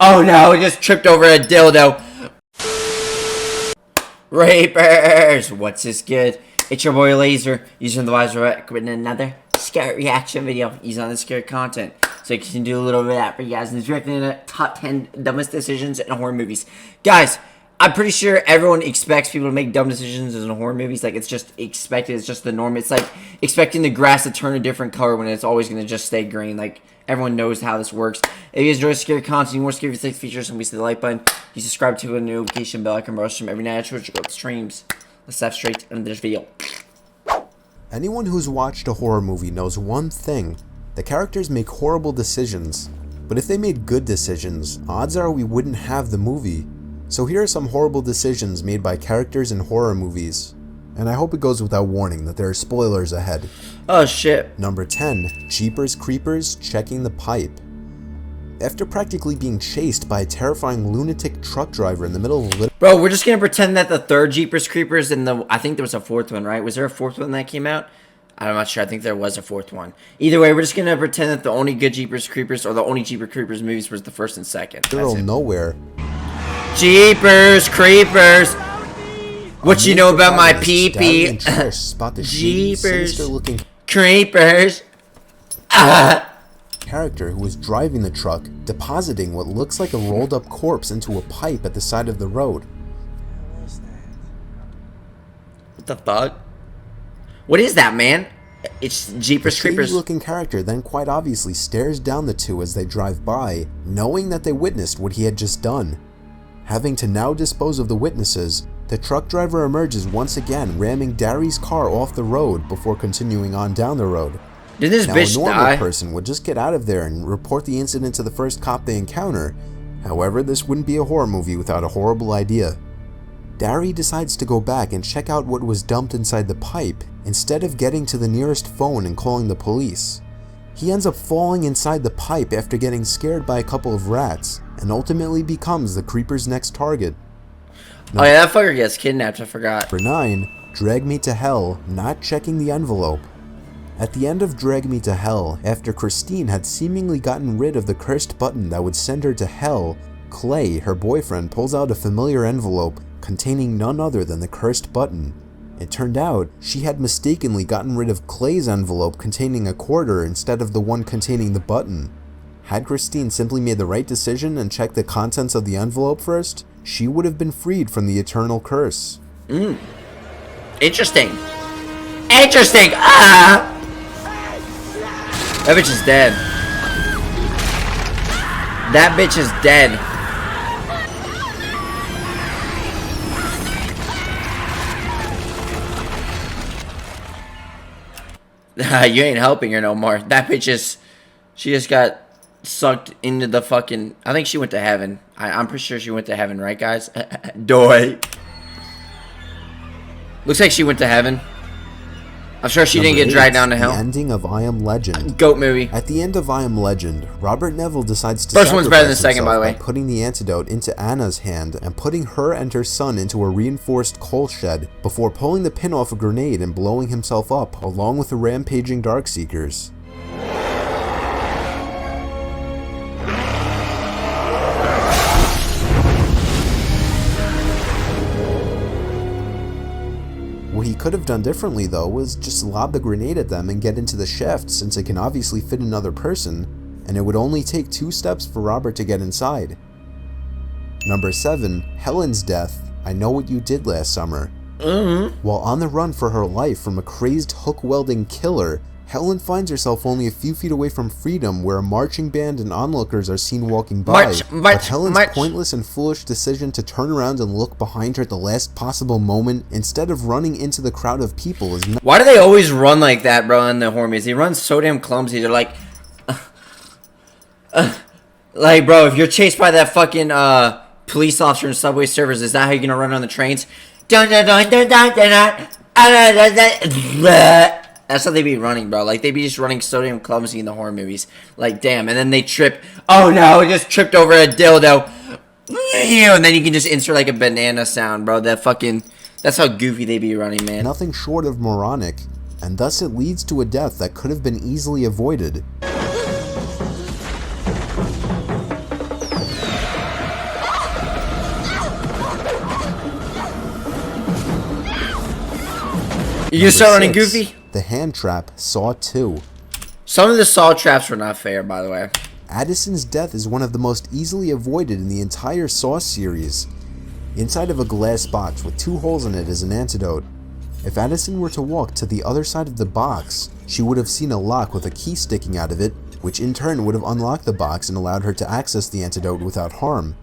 Oh no, I just tripped over a dildo. Rapers! What's this good? It's your boy Laser, using the 𝐈𝐭'𝐬 with another scary reaction video. He's on the scary content. So I can do a little bit of that for you guys. And he's directing the top 10 dumbest decisions in horror movies. Guys, I'm pretty sure everyone expects people to make dumb decisions in horror movies. Like, it's just expected. It's just the norm. It's like expecting the grass to turn a different color when it's always going to just stay green. Like, everyone knows how this works. If you guys enjoy scary content, more scary features, and we see the like button. You subscribe to a notification bell. I can rush from every night. I try to go to streams. Let's step straight into this video. Anyone who's watched a horror movie knows one thing. The characters make horrible decisions. But if they made good decisions, odds are we wouldn't have the movie. So here are some horrible decisions made by characters in horror movies. And I hope it goes without warning that there are spoilers ahead. Oh shit. Number 10. Jeepers Creepers checking the pipe. After practically being chased by a terrifying lunatic truck driver in the middle of Bro, we're just gonna pretend that the third Jeepers Creepers and I think there was a fourth one, right? Was there a fourth one that came out? I'm not sure. I think there was a fourth one. Either way, we're just gonna pretend that the only good Jeepers Creepers or the only Jeepers Creepers movies was the first and second. middle of nowhere. Jeepers Creepers. What you know about my pee-pee? Jeepers looking Creepers. Character who was driving the truck, depositing what looks like a rolled up corpse into a pipe at the side of the road. What the fuck? What is that, man? It's Jeepers Creepers. The looking character then quite obviously stares down the two as they drive by, knowing that they witnessed what he had just done. Having to now dispose of the witnesses, the truck driver emerges once again, ramming Dary's car off the road before continuing on down the road. Did this now, bitch a normal die? person would just get out of there and report the incident to the first cop they encounter. However, this wouldn't be a horror movie without a horrible idea. Dary decides to go back and check out what was dumped inside the pipe, instead of getting to the nearest phone and calling the police. He ends up falling inside the pipe after getting scared by a couple of rats, and ultimately becomes the creeper's next target. Oh yeah, that fucker gets kidnapped, I forgot. Number 9. Drag Me to Hell, not checking the envelope. At the end of Drag Me to Hell, after Christine had seemingly gotten rid of the cursed button that would send her to hell, Clay, her boyfriend, pulls out a familiar envelope containing none other than the cursed button. It turned out she had mistakenly gotten rid of Clay's envelope containing a quarter instead of the one containing the button. Had Christine simply made the right decision and checked the contents of the envelope first, she would have been freed from the eternal curse. Interesting. Interesting. Ah! That bitch is dead. That bitch is dead. You ain't helping her no more. That bitch is... She just got sucked into the fucking... I think she went to heaven. I'm pretty sure she went to heaven, right, guys? Doy. Looks like she went to heaven. I'm sure she didn't get dragged down to hell. The ending of I Am Legend. Goat movie. At the end of I Am Legend, Robert Neville decides to First one's better than the second, by the way. By putting the antidote into Anna's hand and putting her and her son into a reinforced coal shed before pulling the pin off a grenade and blowing himself up along with the rampaging Darkseekers. What he could have done differently, though, was just lob the grenade at them and get into the shaft, since it can obviously fit another person, and it would only take 2 steps for Robert to get inside. Number 7. Helen's death. I Know What You Did Last Summer. While on the run for her life from a crazed hook-welding killer, Helen finds herself only a few feet away from freedom, where a marching band and onlookers are seen walking by. But Helen's pointless and foolish decision to turn around and look behind her at the last possible moment, instead of running into the crowd of people, is not— Why do they always run like that, bro, in the horror movies? They run so damn clumsy. They're like... like, bro, if you're chased by that fucking police officer in Subway Surfers, is that how you're gonna run on the trains? That's how they be running, bro. Like, they be just running so damn clumsy in the horror movies. Like, damn. And then they trip. Oh, no. I just tripped over a dildo. And then you can just insert, like, a banana sound, bro. That fucking... That's how goofy they be running, man. Nothing short of moronic. And thus it leads to a death that could have been easily avoided. You can start running Goofy? The hand trap, Saw 2. Some of the Saw traps were not fair, by the way. Addison's death is one of the most easily avoided in the entire Saw series. Inside of a glass box with 2 holes in it is an antidote. If Addison were to walk to the other side of the box, she would have seen a lock with a key sticking out of it, which in turn would have unlocked the box and allowed her to access the antidote without harm.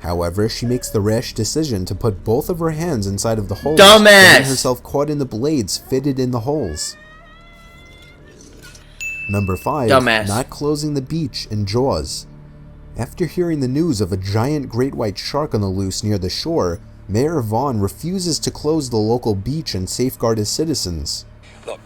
However, she makes the rash decision to put both of her hands inside of the holes, getting herself caught in the blades fitted in the holes. Number 5, not closing the beach in Jaws. After hearing the news of a giant great white shark on the loose near the shore, Mayor Vaughn refuses to close the local beach and safeguard his citizens. Look,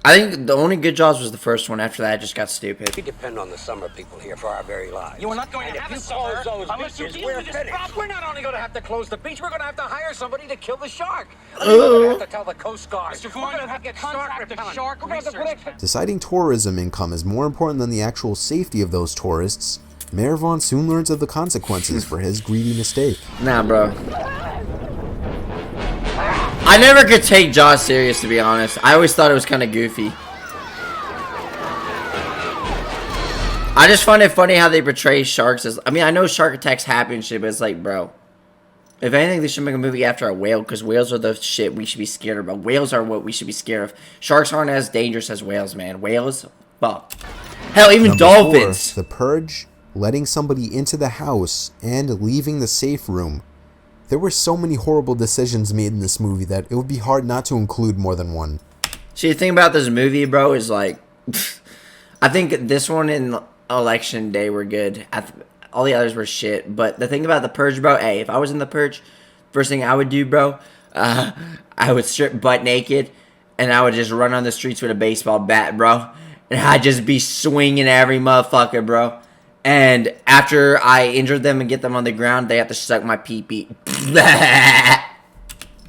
I think the only good Jaws was the first one. After that, it just got stupid. we depend on the summer people here for our very lives. You are not going to have a summer unless you deal with this problem. We're not only going to have to close the beach, we're going to have to hire somebody to kill the shark. We're going to have to tell the Coast Guard. Mr. Vaughn, you have to contract a shark research. Deciding tourism income is more important than the actual safety of those tourists, Mayor Vaughn soon learns of the consequences for his greedy mistake. Nah, bro. I never could take Jaws serious, to be honest. I always thought it was kind of goofy. I just find it funny how they portray sharks as... I mean, I know shark attacks happen and shit, but it's like, bro. If anything, they should make a movie after a whale, because whales are the shit we should be scared of. Whales are what we should be scared of. Sharks aren't as dangerous as whales, man. Whales? Fuck. Hell, even Number dolphins. 4, The Purge, letting somebody into the house, and leaving the safe room. There were so many horrible decisions made in this movie that it would be hard not to include more than one. See, the thing about this movie, bro, is like... I think this one and Election Day were good. All the others were shit. But the thing about The Purge, bro, hey, if I was in The Purge, first thing I would do, bro, I would strip butt naked, and I would just run on the streets with a baseball bat, bro. And I'd just be swinging every motherfucker, bro. And after I injure them and get them on the ground, they have to suck my pee-pee.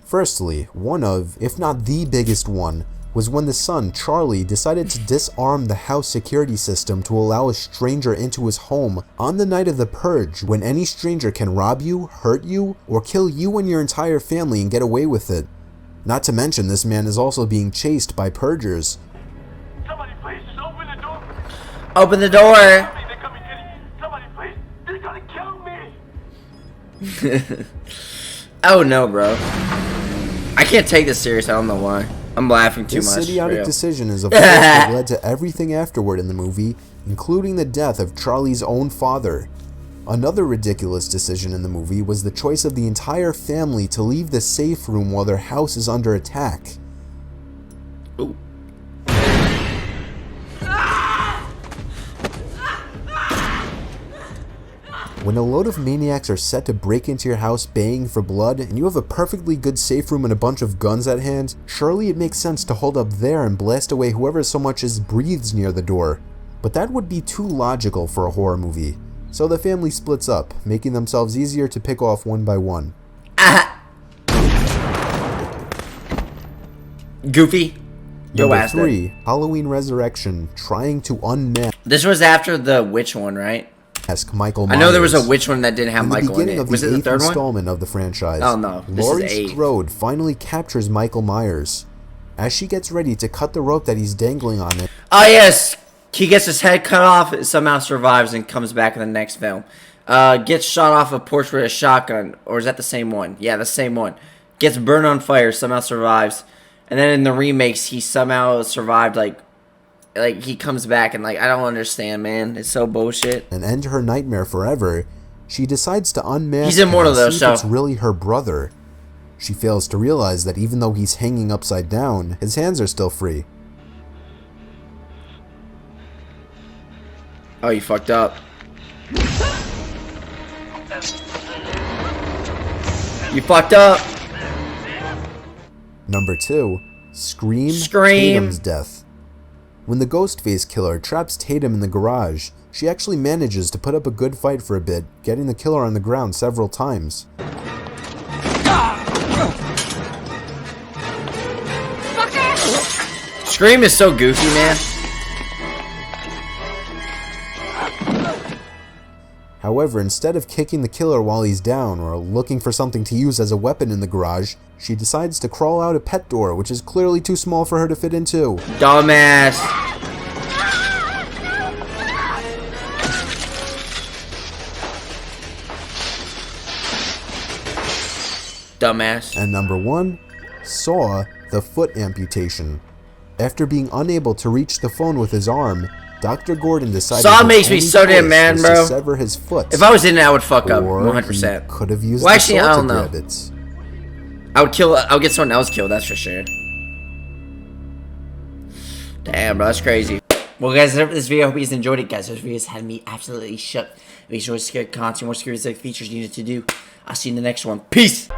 Firstly, one of, if not the biggest one, was when the son, Charlie, decided to disarm the house security system to allow a stranger into his home on the night of the Purge, when any stranger can rob you, hurt you, or kill you and your entire family and get away with it. Not to mention, this man is also being chased by purgers. Somebody please just open the door. Open the door. They're coming to you. Somebody please. They're gonna kill me. Oh no, bro. I can't take this serious. I don't know why. I'm laughing too much. This idiotic decision is a force that led to everything afterward in the movie, including the death of Charlie's own father. Another ridiculous decision in the movie was the choice of the entire family to leave the safe room while their house is under attack. Ooh. When a load of maniacs are set to break into your house baying for blood, and you have a perfectly good safe room and a bunch of guns at hand, surely it makes sense to hold up there and blast away whoever so much as breathes near the door. But that would be too logical for a horror movie, so the family splits up, making themselves easier to pick off one by one. Goofy. Yo, Number 3, Halloween Resurrection, trying to unmask This was after the witch one, right? Michael Myers. I know there was a witch one that didn't have In Michael the in beginning it. of Was the it the 8th third one? installment of the franchise, Oh no, this Laurie is 8. Strode finally captures Michael Myers. As she gets ready to cut the rope that he's dangling on it, Oh yes, he gets his head cut off, somehow survives and comes back in the next film. Gets shot off a porch with a shotgun, or is that the same one? Yeah, the same one. Gets burned on fire, somehow survives, and then in the remakes he somehow survived. Like he comes back and I don't understand, man. It's so bullshit. and end her nightmare forever, she decides to unmask He's immortal him though, and see so if it's really her brother. She fails to realize that even though he's hanging upside down, his hands are still free. Oh, you fucked up. You fucked up. Number 2, Scream. Tatum's death. When the Ghostface killer traps Tatum in the garage, she actually manages to put up a good fight for a bit, getting the killer on the ground several times. Scream is so goofy, man. However, instead of kicking the killer while he's down or looking for something to use as a weapon in the garage, she decides to crawl out a pet door, which is clearly too small for her to fit into. Dumbass. Dumbass. And number 1, saw the foot amputation. After being unable to reach the phone with his arm, Dr. Gordon decided Saw his makes me only so damn choice mad, was bro. to sever his foot. If I was in it, I would fuck up Or 100%. he could have used Well, the actually, saw I to don't know. grab it. I'll get someone else killed, that's for sure. Damn, bro, that's crazy. Well, guys, that's it for this video. I hope you guys enjoyed it, guys. This video has had me absolutely shook. Make sure to scare content, more scary features you needed to do. I'll see you in the next one. Peace!